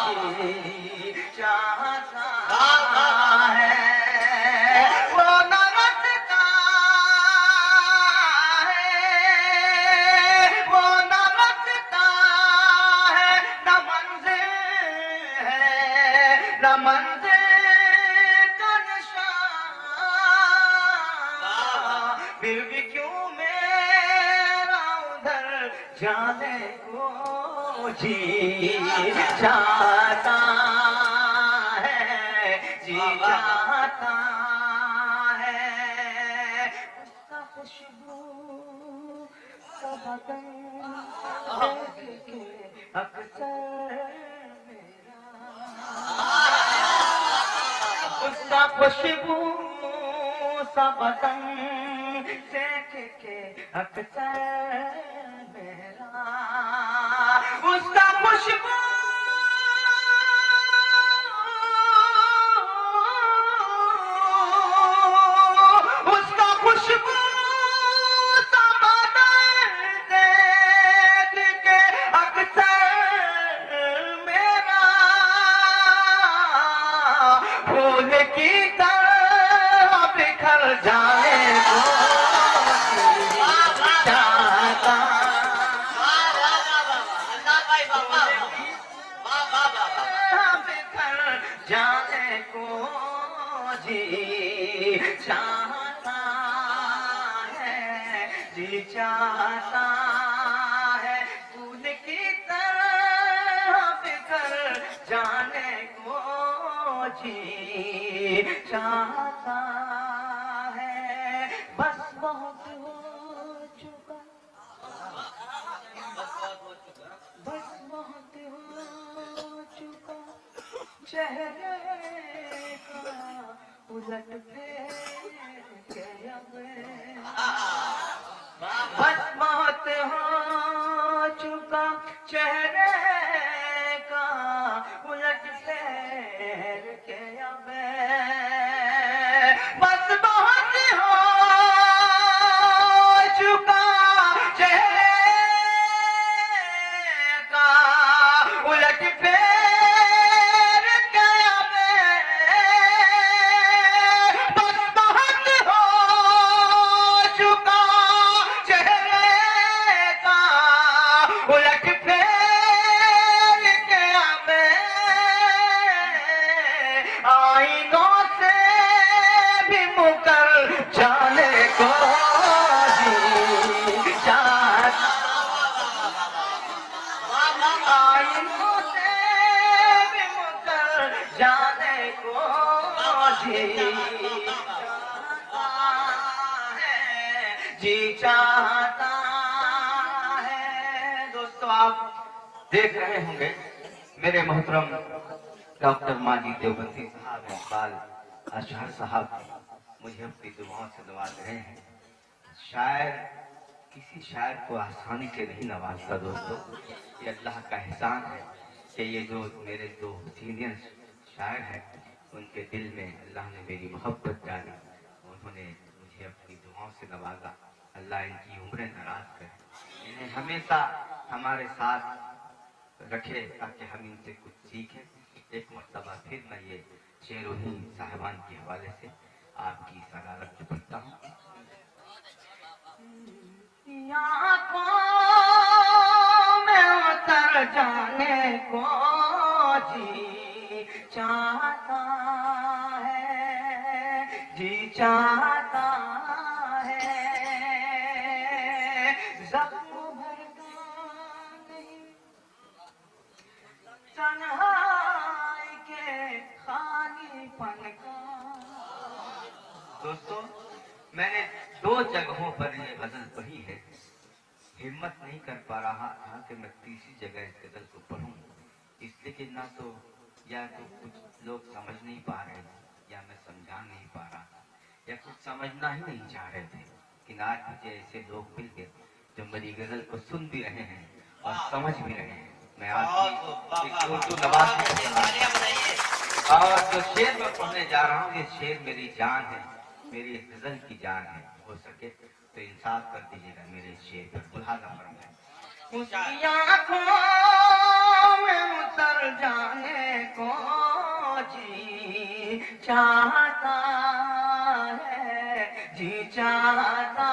جی چاہتا ہے وہ نہ رکھتا ہے وہ نہ رکھتا ہے نہ منزل ہے نہ منزل کا نشان پھر بھی کیوں میرا ادھر جانے کو جی چاہتا ہے جی چاہتا ہے اس کا خوشبو کا بدن دیکھ کے اکثر اس کا خوشبو سا بدن دیکھ کے اکثر میرا اس کا خوشبو اس کا خوشبو سا بدن دیکھ کے اکثر میرا پھول کی طرح بکھر جانے کو چاہتا بکھر جانے کو جی چاہتا ہے جی چاہتا ہے پھول کی طرح بکھر جانے کو جی چاہتا ہے بس بہت ہو چکا بس بہت ہو چکا چہرے کا الٹ پھیر کے اب بس بہت ہو چکا چہرے کا الٹ پھیر کے اب بس بہت ہو چکا چہرے کا الٹ پھیر کے اب بس بہت ہو چکا چہرے کا الٹ پھیر کے اب آئینوں سے بھی مکر جانے کو جی چاہتا آئینوں سے بھی مکر جانے کو جی چاہتا ہے جی چاہتا ہے دوستو آپ دیکھ رہے ہوں گے میرے محترم ڈاکٹر ماجد دیوبندی صاحب اقبال اشہر صاحب مجھے اپنی دعاؤں سے نواز رہے ہیں شاعر کسی شاعر کو آسانی سے نہیں نوازتا دوستو یہ اللہ کا احسان ہے کہ یہ جو میرے دو سینئر شاعر ہیں ان کے دل میں اللہ نے میری محبت ڈالی انہوں نے مجھے اپنی دعاؤں سے نوازا اللہ ان کی عمریں دراز کرے انہیں ہمیشہ ہمارے ساتھ رکھے تاکہ ہم ان سے کچھ سیکھیں ایک مرتبہ پھر میں یہ شعر انہی صاحبان کے حوالے سے آپ کی صدارت میں پڑھتا ہوں آنکھوں میں اتر جانے کو جی چاہتا ہے جی چاہتا ہے زخم بھرتا نہیں تنہائی کے خالی پن کا دوستو میں نے دو جگہوں پر یہ غزل پڑھی ہے ہمت نہیں کر پا رہا تھا کہ میں تیسری جگہ اس غزل کو پڑھوں اس لیے کہ نہ تو یا تو کچھ لوگ سمجھ نہیں پا رہے تھے یا میں سمجھا نہیں پا رہا تھا یا کچھ سمجھنا ہی نہیں چاہ رہے تھے لیکن آج مجھے ایسے لوگ مل گئے جو میری غزل کو سن بھی رہے ہیں اور سمجھ بھی رہے ہیں میں آج ایک اردو نواز اور جو شعر میں پڑھنے جا رہا ہوں یہ شعر میری جان ہے میری غزل کی جان ہے ہو سکے تو انصاف کر دیجیے گا میرے شعر پر ملاحظہ فرمائیں اس کی آنکھوں میں اتر جان چاہتا ہے، جی چاہتا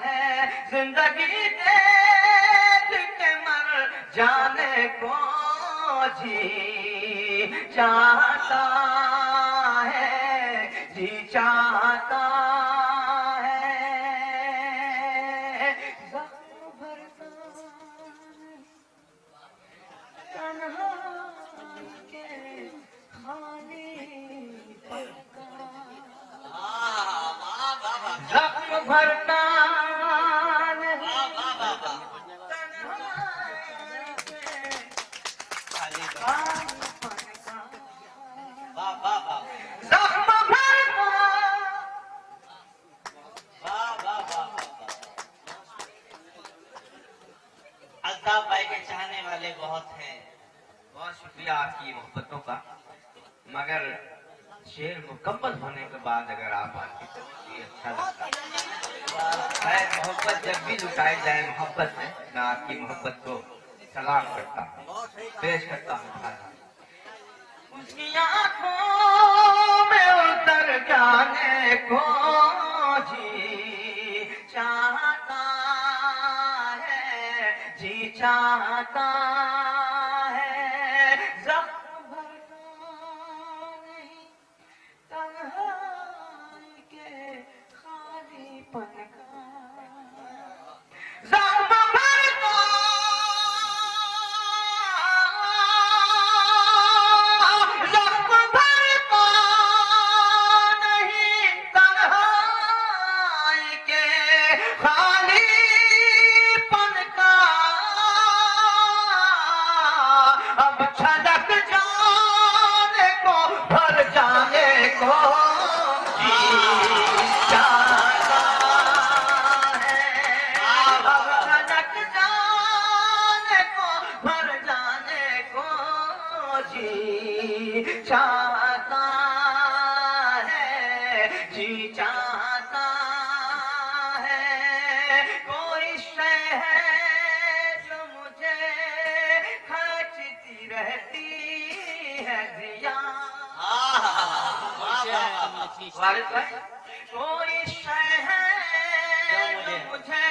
ہے زندگی دیکھ کے مر جانے کو، جی چاہتا ہے، جی چاہتا ہے زخم بھرتا تنہائی کے خالی پڑتا، زخم بھرتا الطاف بھائی کے چاہنے والے بہت ہیں. بہت شکریہ آپ کی محبتوں کا، مگر شعر مکمل ہونے کے بعد اگر آپ آتی تو یہ اچھا لگتا ہے. محبت جب بھی لٹائی جائے محبت میں، میں آپ کی محبت کو سلام کرتا ہوں، پیش کرتا ہوں. اس کی آنکھوں میں اتر جانے کو جی چاہتا ہے، جی چاہتا ہے زخم بھرنا نہیں تنہائی کے خالی پن کا، زخم بھرنا زخم بھرنا نہیں تنہائی کے خالی پن کا، اب چھلک جانے کو بھر جانے کو جی چاہتا ہے، اب چھلک جانے کو بھر جانے کو جی چاہتا ہے، جی چاہتا ہے. کوئی شے ہے جو مجھے کھینچتی رہتی ہے دیا، والد بھائی کوئی شے ہے جو مجھے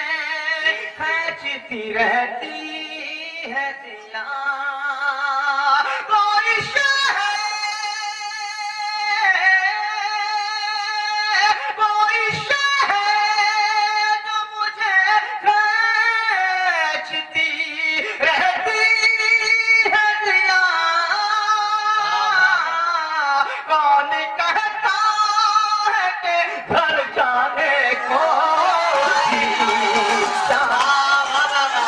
کھینچتی رہتی ہے دیا، کوئی شے ہے کوئی شے ہے جو مجھے کھینچتی رہتی ہے دیا، کون کہتا ہے کہ گھر جانے کو جی چاہتا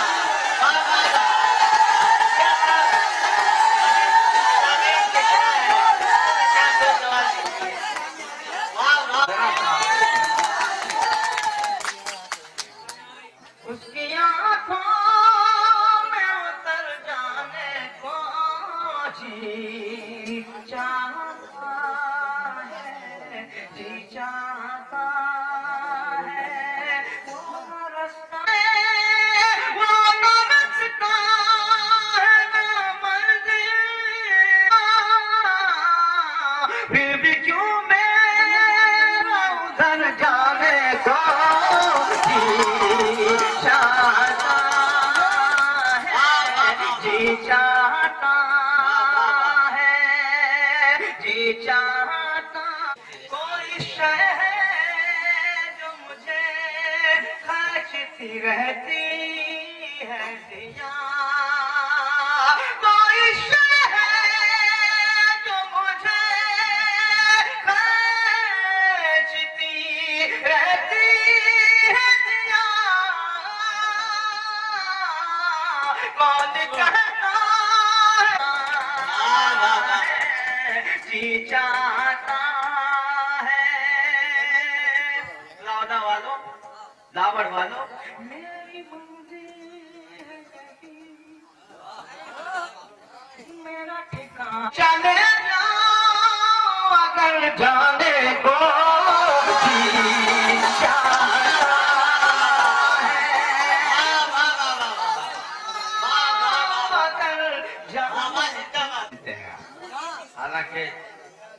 اس کی آنکھوں میں اتر جانے کو جی چاہتا ہے، جی چاہتا ہے وہ رستہ وہ نہ رستہ ہے نہ منزل، پھر بھی کیوں میرا ادھر جانے کو جی چاہتا ہے، جی چاہتا ہے، جی چاہتا. کوئی شے ہے جو مجھے کھینچتی رہتی ہے دیا، کوئی شے ہے جو مجھے کھینچتی رہتی ہے دیا، کون کہتا ہے جی چاہتا ہے. لاؤڈا والوں، لاوڑ والوں، میری منزل ہے یہی، میرا ٹھکانہ چلے جاؤ اگر جانے کو جی چاہتا ہے، اگر جانے. حالانکہ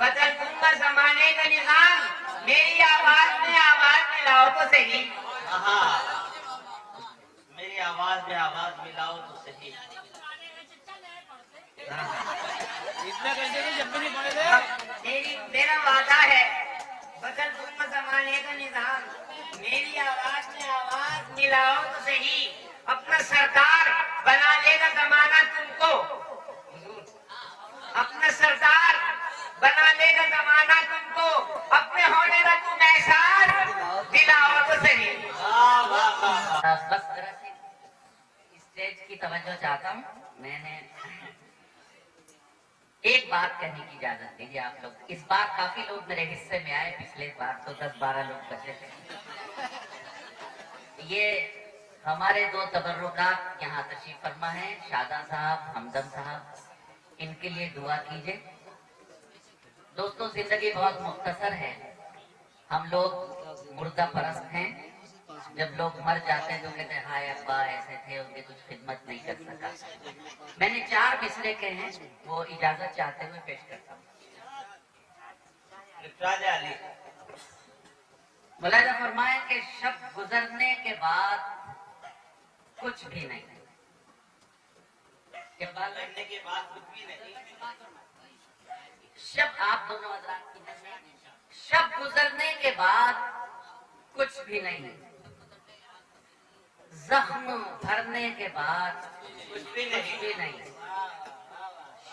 بدل دوں گا زمانے کا نظام، میری آواز میں آواز ملاؤ تو صحیح. میری آواز میں آواز ملاؤ تو صحیح. میرا وعدہ ہے بدل دوں گا زمانے کا نظام، میری آواز میں آواز ملاؤ تو صحیح. اپنا سردار بنا لے گا زمانہ تم کو، اپنا سردار بنا لے گا زمانہ تم کو، اپنے ہونے کا تم احساس دلاؤ تو صحیح. بس ذرا سی اسٹیج کی توجہ چاہتا ہوں. میں نے ایک بات کہنے کی اجازت دیجیے آپ لوگ. اس بار کافی لوگ میرے حصے میں آئے، پچھلے بار تو 10-12 لوگ بچے تھے. یہ ہمارے دو تبرکات یہاں تشریف فرما ہیں، شاداں صاحب، ہمدم صاحب. ان کے لیے دعا کیجیے. دوستوں، زندگی بہت مختصر ہے. ہم لوگ مردہ پرست ہیں. جب لوگ مر جاتے ہیں تو کہتے ہیں ہائے ابا ایسے تھے، ان کی کچھ خدمت نہیں کر سکا. میں نے 4 مصرے کے ہیں، وہ اجازت چاہتے ہوئے پیش کرتا ہوں. راجہ علی ملاحظہ فرمائیں کہ شب گزرنے کے بعد کچھ بھی نہیں. کیا بات ہے؟ لڑنے کے بعد کچھ بھی نہیں. شب آپ دونوں حضرات کی نظر میں، شب گزرنے کے بعد کچھ بھی نہیں. زخم بھرنے کے بعد کچھ بھی کچھ بھی نہیں. نہیں.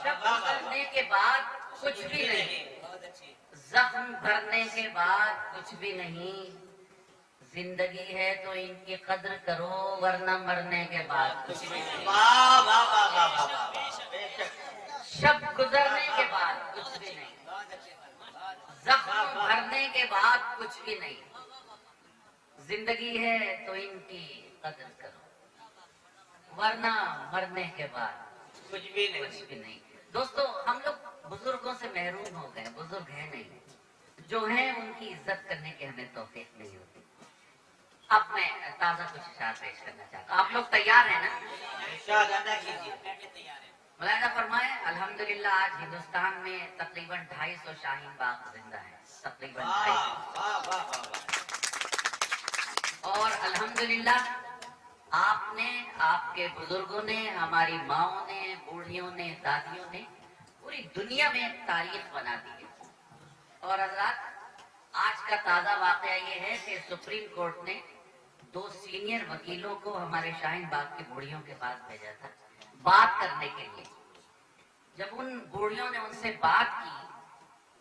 شب گزرنے کے بعد کچھ بھی نہیں. زخم بھرنے کے بعد کچھ بھی نہیں. زندگی ہے تو ان کی قدر کرو، ورنہ مرنے کے بعد کچھ بھی نہیں. واہ واہ واہ واہ واہ واہ. بے شک. شب گزرنے کے بعد کچھ بھی نہیں. زخم بھرنے کے بعد کچھ بھی نہیں. زندگی ہے تو ان کی قدر کرو، ورنہ مرنے کے بعد کچھ بھی کچھ نہیں. بھی نہیں. دوستو، ہم لوگ بزرگوں سے محروم ہو گئے. بزرگ ہیں نہیں، جو ہیں ان کی عزت کرنے کی ہمیں توفیق نہیں ہوتی. اب میں تازہ کچھ اشعار پیش کرنا چاہتا ہوں. آپ لوگ تیار ہیں نا؟ ارشاد ادا کیجیے. ملاحظہ فرمائیں، الحمدللہ آج ہندوستان میں تقریباً 250 شاہین باغ زندہ ہیں. تقریباً 250. واہ واہ واہ واہ. اور الحمدللہ آپ نے، آپ کے بزرگوں نے، ہماری ماؤں نے، بوڑھیوں نے، دادیوں نے پوری دنیا میں ایک تاریخ بنا دی ہے. اور حضرات، آج کا تازہ واقعہ یہ ہے کہ سپریم کورٹ نے 2 سینئر وکیلوں کو ہمارے شاہین باغ کی بوڑھیوں کے پاس بھیجا تھا بات کرنے کے لیے. جب ان بوڑھیوں نے ان سے بات کی،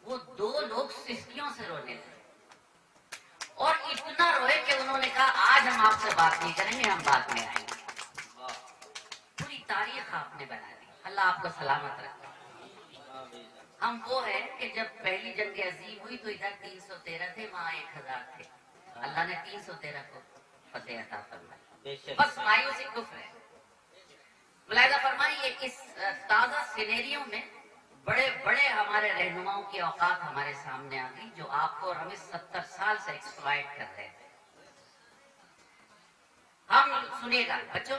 وہ 2 لوگ سسکیوں سے رونے لگے اور اتنا روئے کہ انہوں نے کہا آج ہم آپ سے بات نہیں کریں گے، ہم بعد میں آئیں گے. پوری تاریخ آپ نے بنا دی. اللہ آپ کو سلامت رکھے. ہم وہ ہیں کہ جب پہلی جنگ عظیم ہوئی تو ادھر 313 تھے، وہاں 1000 تھے. اللہ نے 313 کو فتح عطا فرمائی. بے شک. بس مایوسی کفر ہے. ملاحظہ فرمائیے، اس تازہ سینیریو میں بڑے بڑے ہمارے رہنماؤں کی اوقات ہمارے سامنے آ گئی، جو آپ کو اور ہمیں 70 سال سے ایکسپلائٹ کر رہے تھے. ہم سنیے گا بچوں،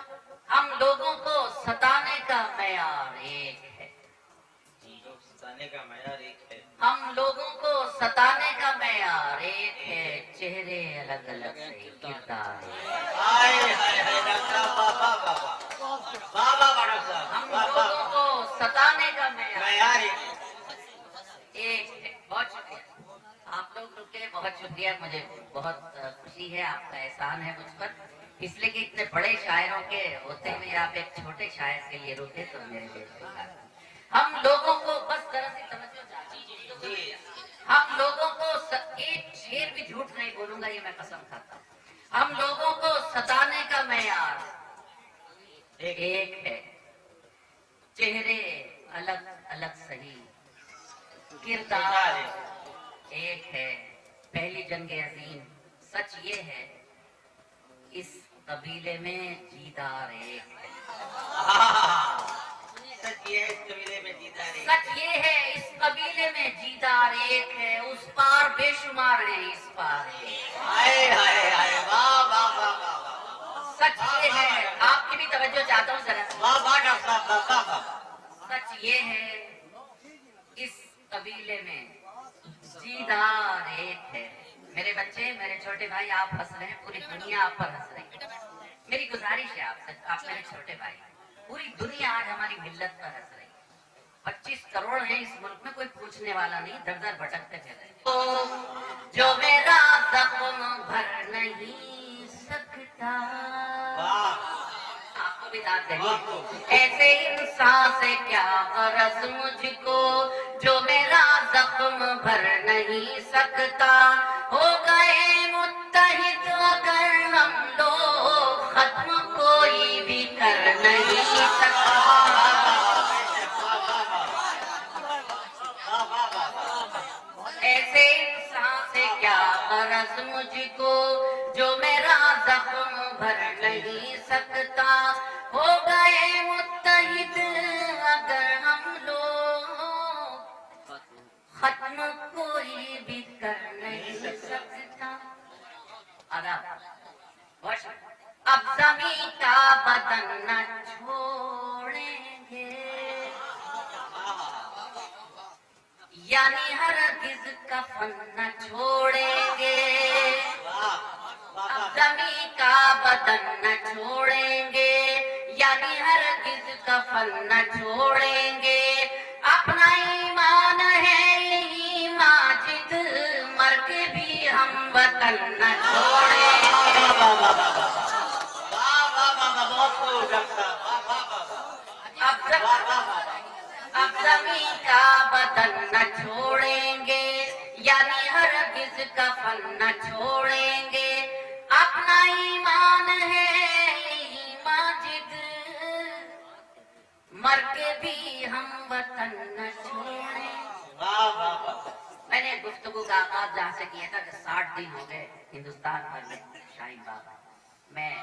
ہم لوگوں کو ستانے کا معیار ایک ہے. ستانے کا معیار ایک ہے. ہم لوگوں کو ستانے کا معیار ایک ہے. چہرے الگ الگ سے کردار ایک. ہائے ہائے ہائے ڈاکٹر صاحب. واہ واہ واہ واہ. واہ واہ واہ ڈاکٹر صاحب. ہم واہ واہ لوگوں واہ. کو ستانے کا معیار معیار ایک. ایک ہے. بہت شکریہ آپ لوگ رکے. بہت شکریہ. مجھے بہت خوشی ہے، آپ کا احسان ہے مجھ پر، اس لیے کہ اتنے بڑے شاعروں کے ہوتے ہوئے آپ ایک چھوٹے شاعر کے لیے رکے تو میرے لیے شکریہ. ہم لوگوں کو بس ذرا سی توجہ چاہیے. ہم لوگوں کو ایک شعر بھی جھوٹ نہیں بولوں گا، یہ میں قسم کھاتا ہوں. ہم لوگوں کو ستانے کا معیار ایک ہے. چہرے الگ الگ صحیح، کردار ایک ہے. پہلی جنگ عظیم سچ یہ ہے، اس قبیلے میں جیدار ایک ہے. سچ یہ ہے اس قبیلے میں جیتا نہیں. سچ یہ ہے اس قبیلے میں جیدار ایک ہے. اس پار بے شمار ہے، اس پار ایک ہے. ہائے ہائے ہائے. واہ واہ واہ واہ. سچ یہ ہے، آپ کی بھی توجہ چاہتا ہوں ذرا. واہ واہ ڈاکٹر صاحب. واہ واہ واہ. سچ یہ ہے اس قبیلے قبیلے میں جیدار ایک ہے. میرے بچے، میرے چھوٹے بھائی، آپ ہنس رہے ہیں، پوری دنیا آپ پر ہنس رہی ہے. میری گزارش ہے آپ سے، آپ میرے چھوٹے بھائی، پوری دنیا آج ہماری ملت پر ہنس رہی ہے. 25 کروڑ ہیں اس ملک میں، کوئی پوچھنے والا نہیں، در در بھٹکتے پھر جو میرا زخم بھر نہیں سکتا. آپ کو بھی داد دیں. ایسے انسان سے کیا غرض مجھ کو جو میرا زخم بھر نہیں سکتا. ہو گئے متحد اگر ہم لوگ ختم کوئی بھی کر نہیں سکتا. ایسے انسان سے کیا غرض مجھ کو جو میرا زخم بھر نہیں سکتا. ہو گئے متحد اگر ہم لوگ ختم کوئی بھی کر نہیں سکتا. اب زمین کا بدن نہ چھوڑیں گے، یعنی ہرگز کفن نہ چھوڑیں گے. اب زمین کا بدن نہ چھوڑیں گے، یعنی ہرگز کفن نہ چھوڑیں گے. اپنا ایمان ہے یہی ماجد، مر کے بھی ہم وطن نہ چھوڑیں گے. اب زمین کا بدن نہ چھوڑیں گے، یعنی ہرگز کفن نہ چھوڑیں گے. اپنا ایمان ہے یہی ماجد، مر کے بھی ہم وطن نہ چھوڑیں. میں نے گفتگو کا آغاز جہاں سے کیا تھا کہ 60 دن ہو گئے ہندوستان بھر میں شاہین باغ. میں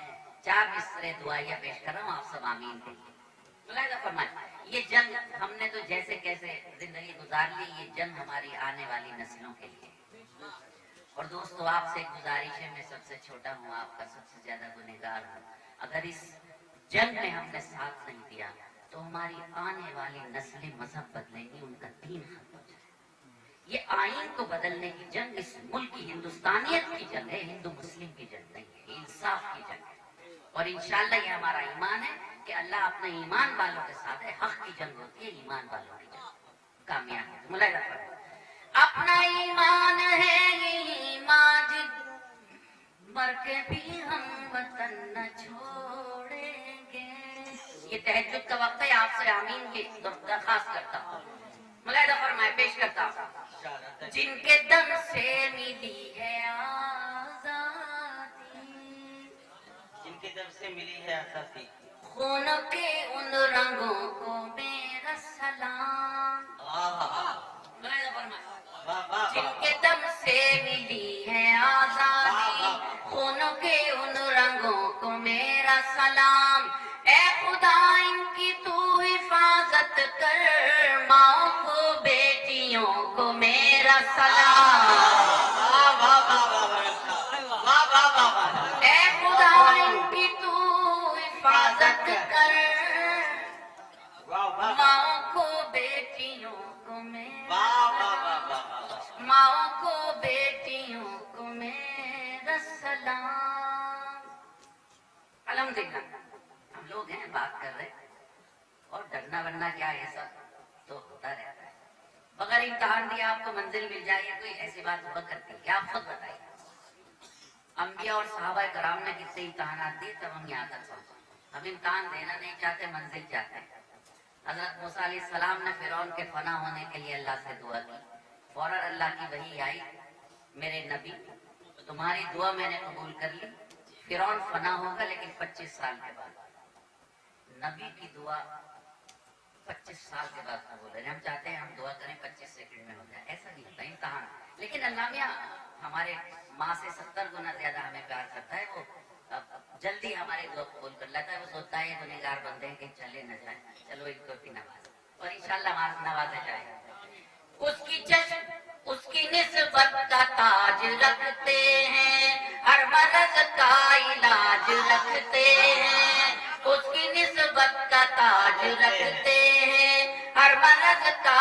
4 مصرے دعائیہ پیش کر رہا ہوں، آپ سب آمین کہیے. ملاحظہ فرمائیں، یہ جنگ ہم نے تو جیسے کیسے زندگی گزار لی، یہ جنگ ہماری آنے والی نسلوں کے لیے. اور دوستو، آپ سے ایک گزارش ہے، میں سب سے چھوٹا ہوں، آپ کا سب سے زیادہ گنہگار ہوں. اگر اس جنگ میں ہم نے ساتھ نہیں دیا تو ہماری آنے والی نسلیں مذہب بدلیں گی، ان کا دین ختم ہو جائے. یہ آئین کو بدلنے کی جنگ اس ملک کی ہندوستانیت کی جنگ ہے، ہندو مسلم کی جنگ نہیں ہے، یہ انصاف کی جنگ ہے. اور انشاءاللہ یہ ہمارا ایمان ہے کہ اللہ اپنے ایمان والوں کے ساتھ ہے. حق کی جنگ ہوتی ہے، ایمان والوں کی جنگ کامیاب ہے. ملاحظہ کریں، اپنا ایمان ہے یہی ماجد، مر کے بھی ہم وطن نہ چھوڑیں گے. یہ تہجد کا وقت ہے، آپ سے آمین کی درخواست کرتا ہوں. ملاحظہ فرمائے، پیش کرتا ہوں. جن کے دم سے ملی ہے آزادی، جن کے دم سے ملی ہے آزادی، خون کے ان رنگوں کو میرا سلام. ملاحظہ فرمائے، جن کے دم سے ملی ہے آزادی، خون کے ان رنگوں کو میرا سلام. اے خدا ان کی تو حفاظت کر، ماں کو بیٹیوں کو میرا سلام. اے خدا ان کی تو حفاظت کر، ماں کو بیٹیوں کو میرا سلام. ماں کو بیٹیوں کو میرا سلام. الحمدللہ ہم لوگ ہیں، بات کر رہے، اور ڈرنا ورنا کیا، یہ سب تو ہوتا رہتا ہے. بغیر امتحان دیا آپ کو منزل مل جائے، کوئی ایسی بات ہوا کرتی ہے؟ کیا آپ خود بتائیے. انبیاء اور صحابہ کرام نے کتنے امتحانات دیے تب ہم یہاں تک پہنچے. ہم امتحان دینا نہیں چاہتے، منزل چاہتے ہیں. حضرت موسیٰ علیہ السلام نے فرعون کے فنا ہونے کے لیے اللہ سے دعا کی. فوراً اللہ کی وحی آئی، میرے نبی تمہاری دعا میں نے قبول کر لی، فرعون فنا ہوگا لیکن 25 سال کے بعد. نبی کی دعا 25 سال کے بعد قبول ہے. ہم چاہتے ہیں ہم دعا کریں 25 سیکنڈ میں ہو جائے، ایسا نہیں ہوتا امتحان. لیکن اللہ میاں ہمارے ماں سے 70 گنا زیادہ ہمیں پیار کرتا ہے، وہ جلدی ہماری دعا قبول کر لیتا ہے. وہ سوچتا ہے گنہگار بندے ہیں کہ چلے نہ جائیں، چلو ایک دو تین نواز، اور انشاءاللہ نوازے جائے. اس کی چشم اس کی نسبت کا تاج رکھتے ہیں، ہر مرض کا علاج رکھتے ہیں. اس کی نسبت کا تاج رکھتے ہیں، ہر مرض کا